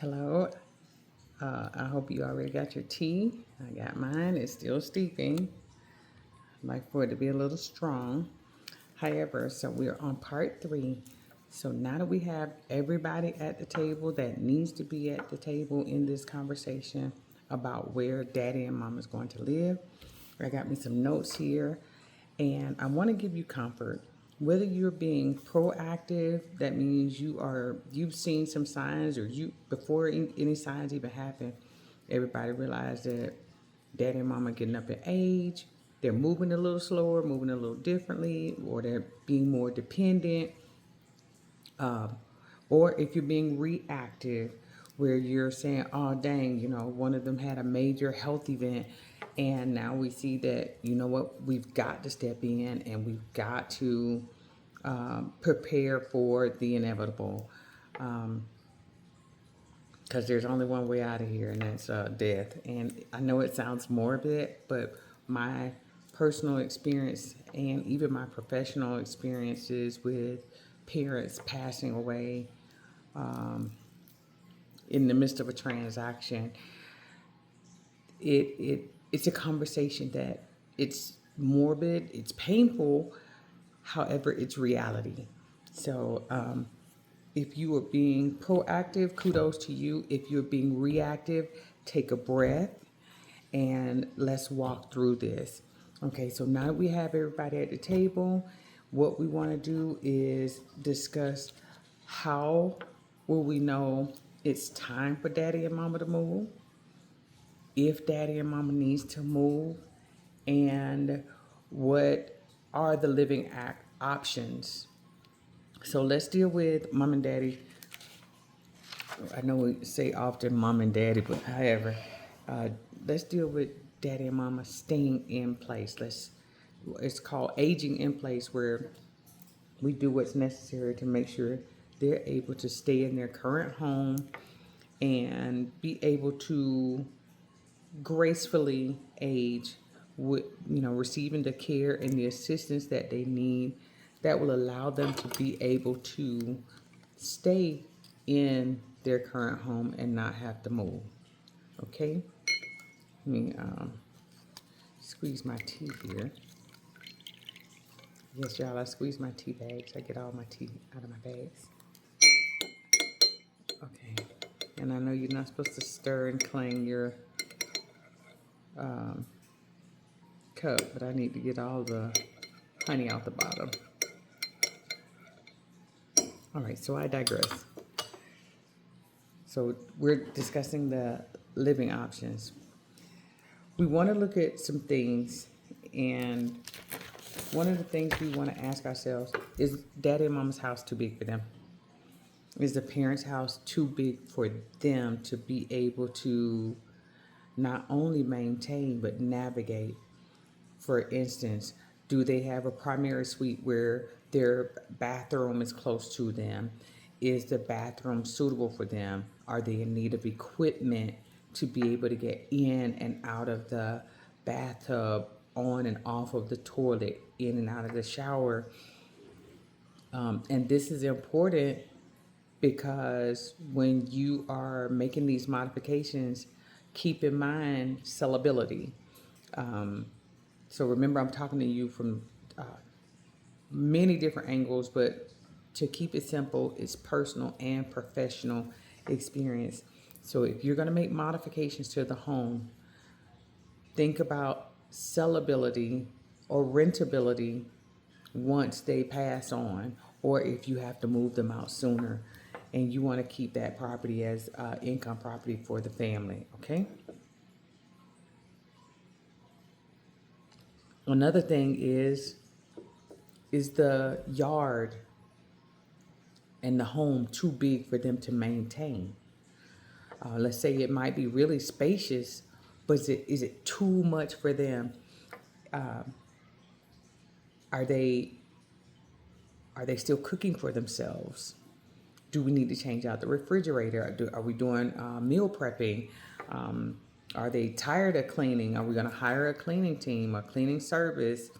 Hello. I hope you already got your tea. I got mine. It's still steeping. I'd like for it to be a little strong. However, so we're on part three. So now that we have everybody at the table that needs to be at the table in this conversation about where daddy and mom is going to live, I got me some notes here, and I want to give you comfort. Whether you're being proactive, that means you've seen some signs, or you before any signs even happen, everybody realized that daddy and mom are getting up in age. They're moving a little slower, moving a little differently, or they're being more dependent. Or if you're being reactive, where you're saying, oh, dang, one of them had a major health event. And now we see that, you know what, we've got to step in and we've got to prepare for the inevitable. Because there's only one way out of here, and that's death. And I know it sounds morbid, but my personal experience and even my professional experiences with parents passing away in the midst of a transaction, it's a conversation that it's morbid, it's painful, however, it's reality. So if you are being proactive, kudos to you. If you're being reactive, take a breath and let's walk through this. Okay, so now that we have everybody at the table, what we want to do is discuss how will we know it's time for daddy and mama to move, if daddy and mama needs to move, and what are the living options. So let's deal with mom and daddy. I know we say often mom and daddy, but however, uh, let's deal with daddy and mama staying in place. It's called aging in place, where we do what's necessary to make sure they're able to stay in their current home and be able to gracefully age with, receiving the care and the assistance that they need, that will allow them to be able to stay in their current home and not have to move. Okay, let me squeeze my tea here. Yes, y'all, I squeeze my tea bags. I get all my tea out of my bags. Okay, and I know you're not supposed to stir and clang your cup, but I need to get all the honey out the bottom. All right, so I digress. So we're discussing the living options. We want to look at some things, and one of the things we want to ask ourselves is daddy and mama's house too big for them? Is the parents' house too big for them to be able to not only maintain but navigate? For instance, do they have a primary suite where their bathroom is close to them? Is the bathroom suitable for them? Are they in need of equipment to be able to get in and out of the bathtub, on and off of the toilet, in and out of the shower? And this is important because when you are making these modifications, keep in mind sellability. So remember, I'm talking to you from many different angles, but to keep it simple, it's personal and professional experience. So if you're going to make modifications to the home, think about sellability or rentability once they pass on, or if you have to move them out sooner and you want to keep that property as income property for the family. Okay. Another thing is the yard and the home too big for them to maintain? Let's say it might be really spacious, but is it too much for them? Are they are they still cooking for themselves? Do we need to change out the refrigerator? Are we doing meal prepping? Are they tired of cleaning? Are we going to hire a cleaning team, a cleaning service,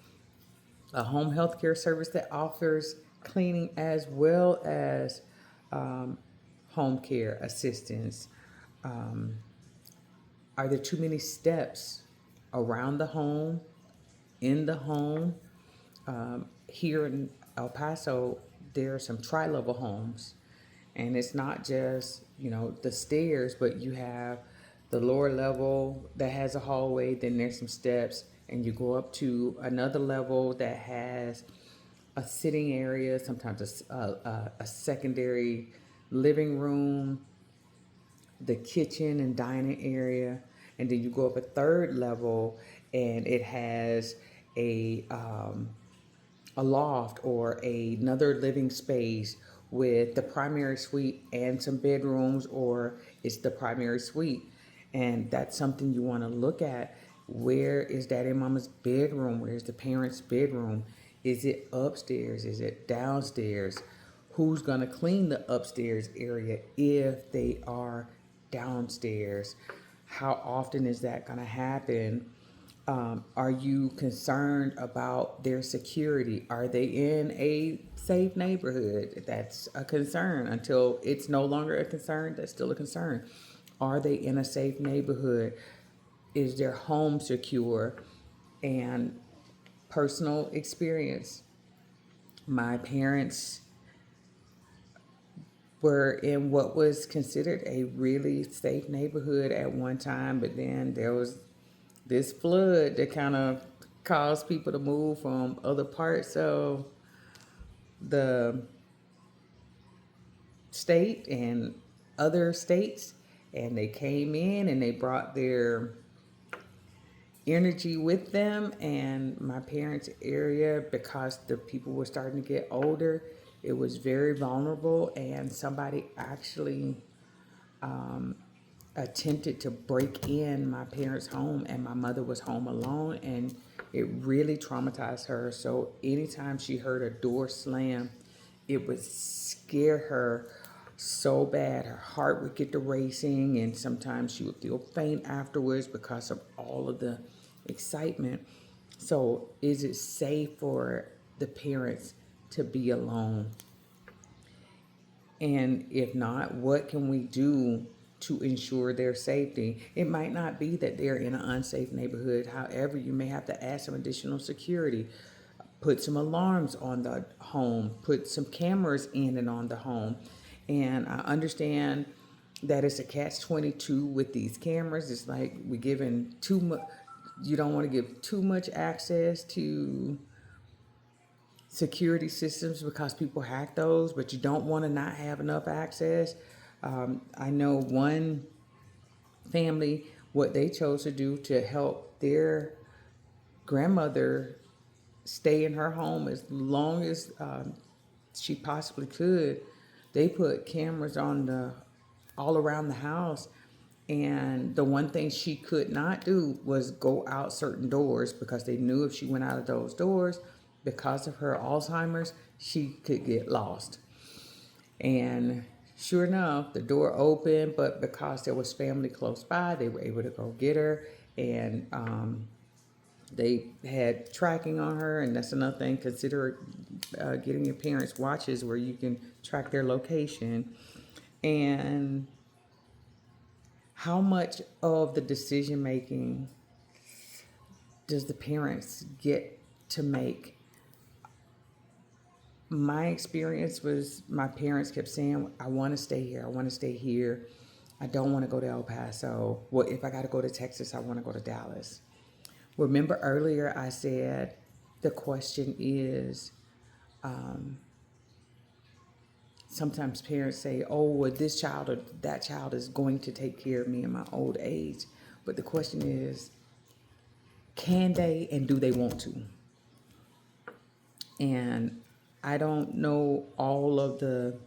a home health care service that offers cleaning as well as home care assistance? Are there too many steps around the home, in the home? Here in El Paso, there are some tri-level homes, and it's not just the stairs, but you have the lower level that has a hallway. Then there's some steps, and you go up to another level that has a sitting area, sometimes a secondary living room, the kitchen and dining area, and then you go up a third level, and it has a loft or another living space with the primary suite and some bedrooms, or it's the primary suite. And that's something you want to look at. Where is daddy and mama's bedroom? Where's the parents' bedroom? Is it upstairs? Is it downstairs? Who's going to clean the upstairs area if they are downstairs? How often is that going to happen? Are you concerned about their security? Are they in a safe neighborhood? That's a concern. Until it's no longer a concern, that's still a concern. Are they in a safe neighborhood? Is their home secure? And personal experience. My parents were in what was considered a really safe neighborhood at one time, but then there was this flood that kind of caused people to move from other parts of the state and other states, and they came in and they brought their energy with them. And my parents' area, because the people were starting to get older, it was very vulnerable, and somebody actually attempted to break in my parents' home, and my mother was home alone, and it really traumatized her. So anytime she heard a door slam, it would scare her so bad. Her heart would get to racing, and sometimes she would feel faint afterwards because of all of the excitement. So is it safe for the parents to be alone? And if not, what can we do to ensure their safety? It might not be that they're in an unsafe neighborhood. However, you may have to add some additional security, put some alarms on the home, put some cameras in and on the home. And I understand that it's a catch-22 with these cameras. It's like we're giving too much. You don't want to give too much access to security systems because people hack those, but you don't want to not have enough access. I know one family, what they chose to do to help their grandmother stay in her home as long as she possibly could. They put cameras on the all around the house, and the one thing she could not do was go out certain doors, because they knew if she went out of those doors, because of her Alzheimer's, she could get lost. And sure enough, the door opened, but because there was family close by, they were able to go get her. And they had tracking on her, and that's another thing. Consider getting your parents' watches where you can track their location. And how much of the decision making does the parents get to make? My experience was my parents kept saying, I want to stay here. I want to stay here. I don't want to go to El Paso. Well, if I got to go to Texas, I want to go to Dallas. Remember earlier I said the question is, sometimes parents say, oh, well, this child or that child is going to take care of me in my old age. But the question is, can they and do they want to? And I don't know all of the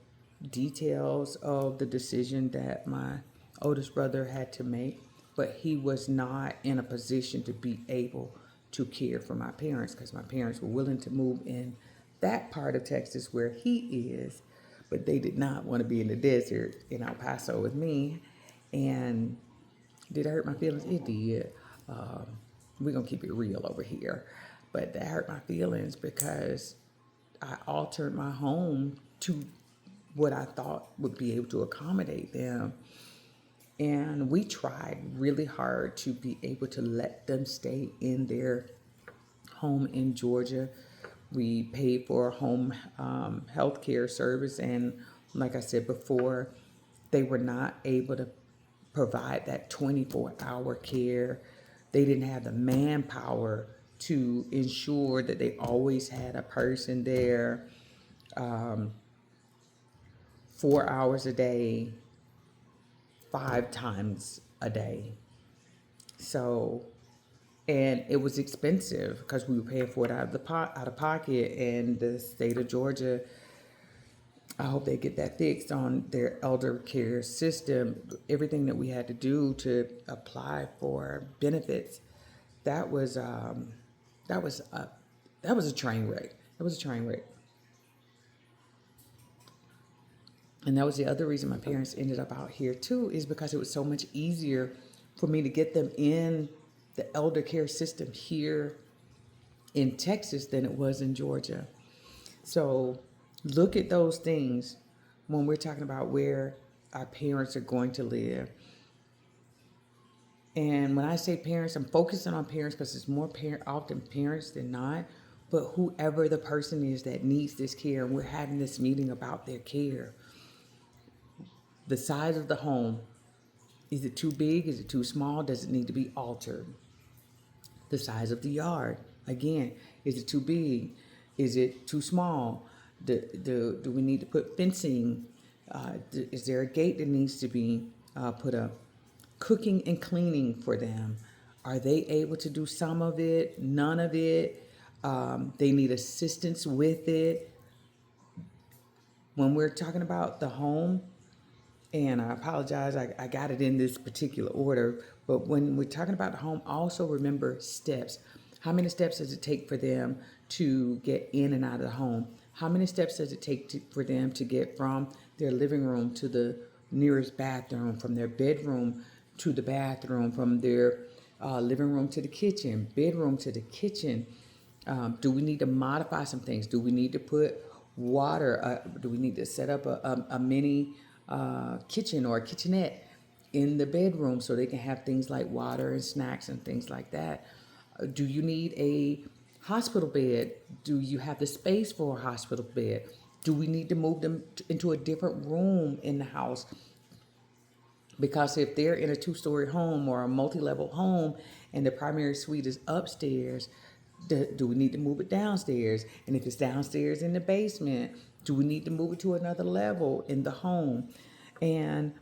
details of the decision that my oldest brother had to make, but he was not in a position to be able to care for my parents, because my parents were willing to move in that part of Texas where he is, but they did not want to be in the desert in El Paso with me. And did it hurt my feelings? It did. We're going to keep it real over here. But that hurt my feelings because I altered my home to what I thought would be able to accommodate them. And we tried really hard to be able to let them stay in their home in Georgia. We paid for a home health care service, and like I said before, they were not able to provide that 24-hour care. They didn't have the manpower to ensure that they always had a person there 4 hours a day, 5 times a day. So, and it was expensive because we were paying for it out of pocket. And the state of Georgia, I hope they get that fixed on their elder care system. Everything that we had to do to apply for benefits, that was that was a that was a train wreck. That was a train wreck. And that was the other reason my parents ended up out here too, is because it was so much easier for me to get them in the elder care system here in Texas than it was in Georgia. So look at those things when we're talking about where our parents are going to live. And when I say parents, I'm focusing on parents because it's more often parents than not. But whoever the person is that needs this care, and we're having this meeting about their care. The size of the home, is it too big? Is it too small? Does it need to be altered? The size of the yard, again, is it too big? Is it too small? Do we need to put fencing? Is there a gate that needs to be put up? Cooking and cleaning for them. Are they able to do some of it? None of it? They need assistance with it. When we're talking about the home, and I apologize, I got it in this particular order. But when we're talking about the home, also remember steps. How many steps does it take for them to get in and out of the home? How many steps does it take for them to get from their living room to the nearest bathroom, from their bedroom to the bathroom, from their living room to the kitchen, bedroom to the kitchen? Do we need to modify some things? Do we need to put water? Do we need to set up a mini kitchen or a kitchenette in the bedroom so they can have things like water and snacks and things like that? Do you need a hospital bed? Do you have the space for a hospital bed? Do we need to move them into a different room in the house? Because if they're in a two-story home or a multi-level home and the primary suite is upstairs, do we need to move it downstairs? And if it's downstairs in the basement, do we need to move it to another level in the home? And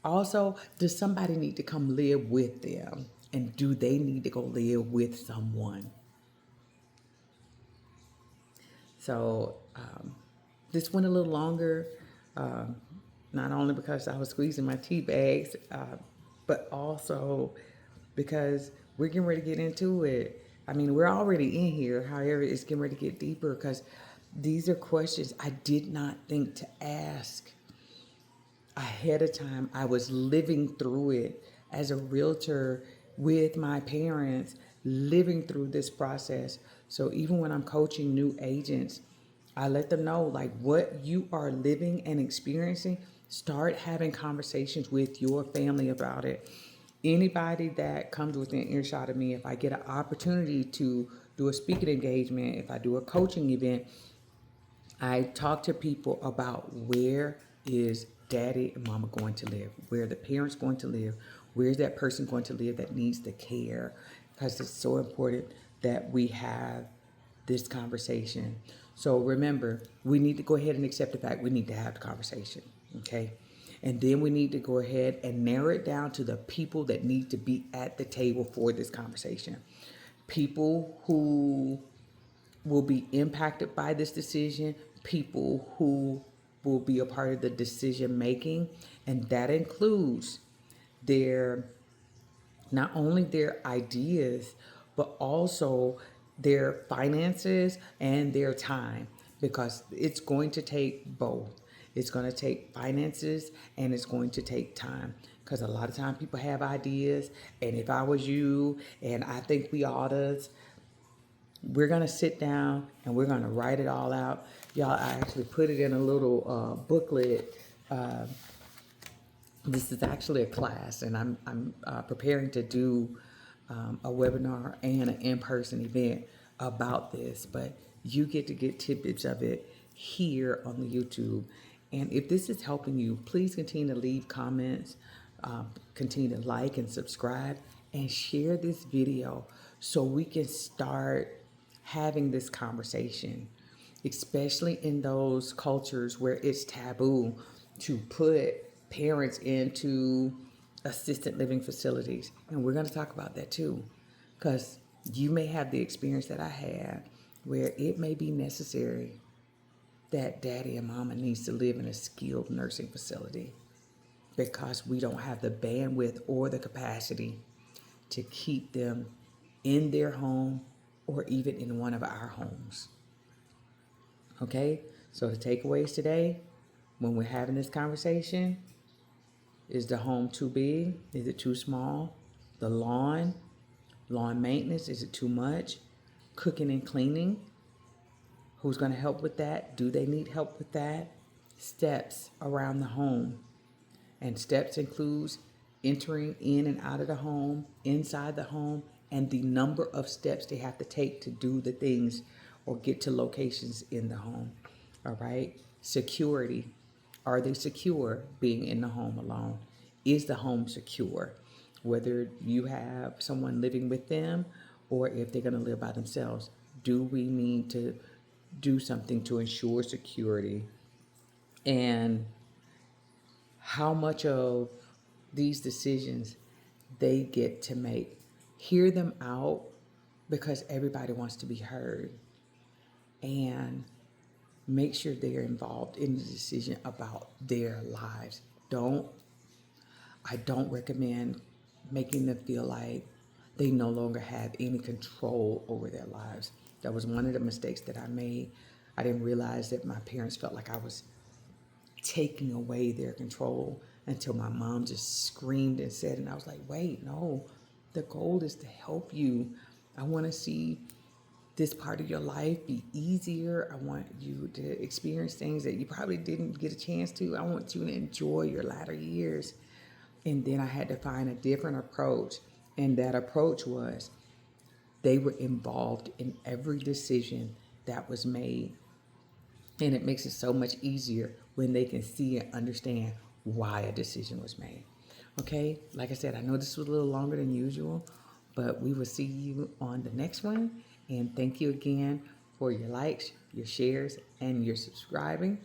also, does somebody need to come live with them? And do they need to go live with someone? So this went a little longer, not only because I was squeezing my tea bags, but also because we're getting ready to get into it. I mean, we're already in here. However, it's getting ready to get deeper because these are questions I did not think to ask ahead of time. I was living through it as a realtor with my parents, living through this process. So even when I'm coaching new agents, I let them know like what you are living and experiencing. Start having conversations with your family about it. Anybody that comes within earshot of me, if I get an opportunity to do a speaking engagement, if I do a coaching event, I talk to people about where is daddy and mama going to live, where are the parents going to live, where's that person going to live that needs the care, because it's so important that we have this conversation. So remember, we need to go ahead and accept the fact we need to have the conversation, okay? And then we need to go ahead and narrow it down to the people that need to be at the table for this conversation. People who will be impacted by this decision, people who will be a part of the decision making, and that includes their not only their ideas but also their finances and their time, because it's going to take both. It's going to take finances and it's going to take time, because a lot of time people have ideas, and if I was you and I think we ought to, we're going to sit down and we're going to write it all out. Y'all, I actually put it in a little booklet. This is actually a class, and I'm preparing to do a webinar and an in-person event about this. But you get to get tidbits of it here on the YouTube. And if this is helping you, please continue to leave comments, continue to like and subscribe, and share this video so we can start having this conversation, especially in those cultures where it's taboo to put parents into assisted living facilities. And we're going to talk about that too, because you may have the experience that I had where it may be necessary that daddy and mama needs to live in a skilled nursing facility because we don't have the bandwidth or the capacity to keep them in their home or even in one of our homes. Okay? So the takeaways today, when we're having this conversation, is the home too big? Is it too small? The lawn maintenance, is it too much? Cooking and cleaning, who's going to help with that? Do they need help with that? Steps around the home. And steps includes entering in and out of the home, inside the home, and the number of steps they have to take to do the things or get to locations in the home. All right. Security. Are they secure being in the home alone? Is the home secure? Whether you have someone living with them or if they're going to live by themselves, do we need to do something to ensure security? And how much of these decisions they get to make? Hear them out, because everybody wants to be heard, and make sure they're involved in the decision about their lives. I don't recommend making them feel like they no longer have any control over their lives. That was one of the mistakes that I made. I didn't realize that my parents felt like I was taking away their control until my mom just screamed and said, and I was like, wait, no, the goal is to help you. I want to see this part of your life be easier. I want you to experience things that you probably didn't get a chance to. I want you to enjoy your latter years. And then I had to find a different approach. And that approach was they were involved in every decision that was made. And it makes it so much easier when they can see and understand why a decision was made. Okay, like I said, I know this was a little longer than usual, but we will see you on the next one. And thank you again for your likes, your shares, and your subscribing.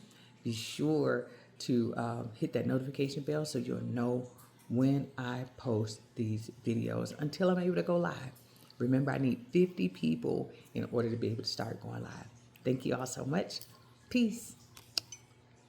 Be sure to hit that notification bell so you'll know when I post these videos until I'm able to go live. Remember, I need 50 people in order to be able to start going live. Thank you all so much. Peace.